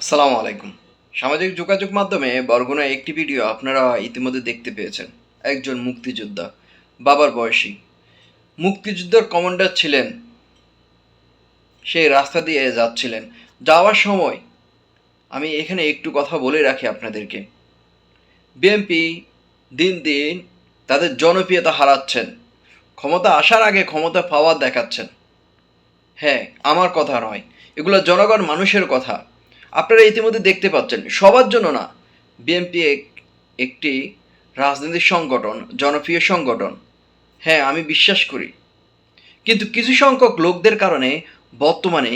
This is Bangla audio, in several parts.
আসসালামু আলাইকুম। সামাজিক যোগাযোগ মাধ্যমে বরগুনার একটি ভিডিও আপনারা ইতিমধ্যে দেখতে পেয়েছেন। একজন মুক্তিযোদ্ধা, বাবার বয়সী মুক্তিযুদ্ধের কমান্ডার ছিলেন। সেই রাস্তা দিয়ে যাচ্ছিলেন। যাওয়ার সময় আমি এখানে একটু কথা বলে রাখি আপনাদেরকে। বিএনপি দিন দিন তাদের জনপ্রিয়তা হারাচ্ছেন। ক্ষমতা আসার আগে ক্ষমতা পাওয়ার দেখাচ্ছেন। হ্যাঁ, আমার কথা নয়, এগুলো জনগণ মানুষের কথা। আপনারা ইতিমধ্যে দেখতে পাচ্ছেন, সবার জন্য না। বিএনপি একটি রাজনৈতিক সংগঠন, জনপ্রিয় সংগঠন। হ্যাঁ, আমি বিশ্বাস করি। কিন্তু কিছু সংখ্যক লোকদের কারণে বর্তমানে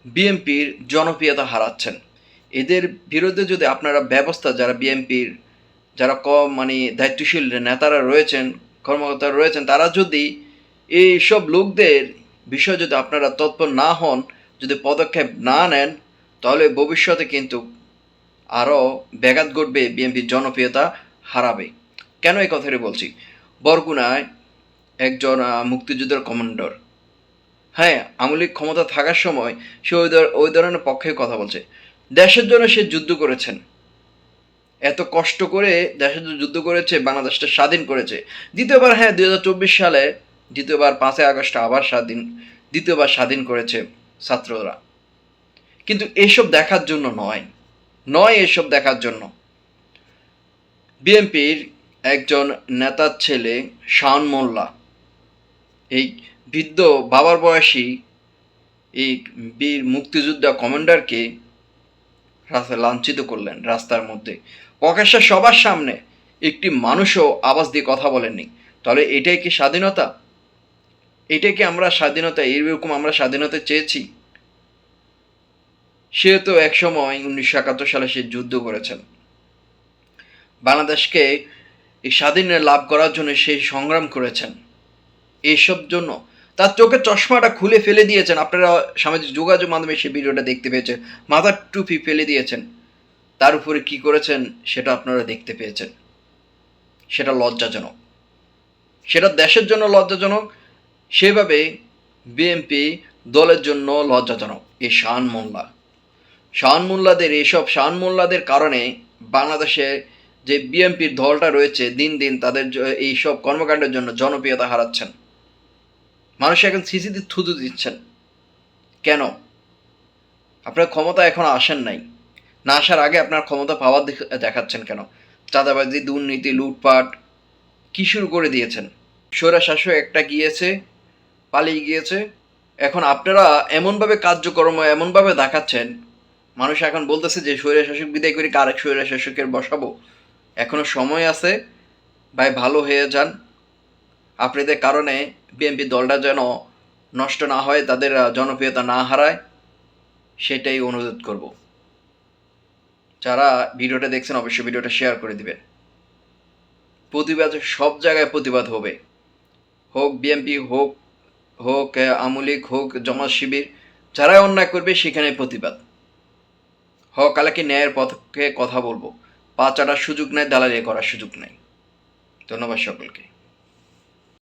বিএনপির জনপ্রিয়তা হারাচ্ছেন। এদের বিরুদ্ধে যদি আপনারা ব্যবস্থা, যারা বিএনপির যারা দায়িত্বশীল নেতারা রয়েছেন, কর্মকর্তারা রয়েছেন, তারা যদি এইসব লোকদের বিষয়ে যদি আপনারা তৎপর না হন, যদি পদক্ষেপ না নেন, তাহলে ভবিষ্যতে কিন্তু আরও ব্যাঘাত ঘটবে, বিএনপির জনপ্রিয়তা হারাবে। কেন এই কথাটি বলছি? বরগুনায় একজন মুক্তিযুদ্ধের কমান্ডার, হ্যাঁ, আওয়ামী লীগ ক্ষমতা থাকার সময় সে ওই ধরনের পক্ষে কথা বলছে। দেশের জন্য সে যুদ্ধ করেছেন, এত কষ্ট করে দেশের জন্য যুদ্ধ করেছে, বাংলাদেশটা স্বাধীন করেছে। দ্বিতীয়বার, হ্যাঁ, 2024 সালে দ্বিতীয়বার 5ই আগস্ট আবার দ্বিতীয়বার স্বাধীন করেছে ছাত্ররা। কিন্তু এসব দেখার জন্য নয় এসব দেখার জন্য। বিএনপির একজন নেতার ছেলে শান মোল্লা, এই বৃদ্ধ বাবার বয়সী এই বীর মুক্তিযোদ্ধা কমান্ডারকে রাস্তায় লাঞ্ছিত করলেন, রাস্তার মধ্যে প্রকাশ্যে সবার সামনে। একটি মানুষও আওয়াজ দিয়ে কথা বলেননি। তাহলে এটাই কি স্বাধীনতা? এটাই কি আমরা স্বাধীনতা? এইরকম আমরা স্বাধীনতা চেয়েছি? সে তো একসময় 1971 সালে সে যুদ্ধ করেছেন, বাংলাদেশকে এই স্বাধীন লাভ করার জন্য সে সংগ্রাম করেছেন। এইসব জন্য তার চোখের চশমাটা খুলে ফেলে দিয়েছেন। আপনারা সামাজিক যোগাযোগ মাধ্যমে সে ভিডিওটা দেখতে পেয়েছেন। মাথার টুপি ফেলে দিয়েছেন। তার উপরে কি করেছেন সেটা আপনারা দেখতে পেয়েছেন। সেটা লজ্জাজনক, সেটা দেশের জন্য লজ্জাজনক, সেভাবে বিএনপি দলের জন্য লজ্জাজনক। এই শান মোল্লাদের কারণে বাংলাদেশে যে বিএনপির দলটা রয়েছে, দিন দিন তাদের এইসব কর্মকাণ্ডের জন্য জনপ্রিয়তা হারাচ্ছেন। মানুষ এখন সিসিতে থুতু দিচ্ছেন। কেন? আপনার ক্ষমতা এখনো আসেন নাই। না আসার আগে আপনার ক্ষমতা পাওয়ার দেখাচ্ছেন কেন? চাঁদাবাজি, দুর্নীতি, লুটপাট কি শুরু করে দিয়েছেন? স্বৈরশাসক একটা গিয়েছে, পালিয়ে গিয়েছে। এখন আপনারা এমনভাবে কার্যক্রম এমনভাবে দেখাচ্ছেন, মানুষ এখন বলতেছে যে স্বৈরশাসক বিদায় করে আরেক স্বৈরশাসকের বসাবো। এখনো সময় আছে, ভাই, ভালো হয়ে যান। আপনাদের কারণে বিএনপি দলটা যেন নষ্ট না হয়, তাদের জনপ্রিয়তা না হারায়, সেটাই অনুরোধ করব। যারা ভিডিওটা দেখছেন অবশ্যই ভিডিওটা শেয়ার করে দিবেন। প্রতিবাদ সব জায়গায় প্রতিবাদ হবে, হোক বিএনপি, হোক হোক আওয়ামী লীগ, হোক জামাত শিবির, যারাই অন্যায় করবে সেখানে প্রতিবাদ। কালাকে ন্যায়ের পক্ষে কথা বলবো। পা চাটার সুযোগ নেই, দালালি করার সুযোগ নেই। ধন্যবাদ সকলকে।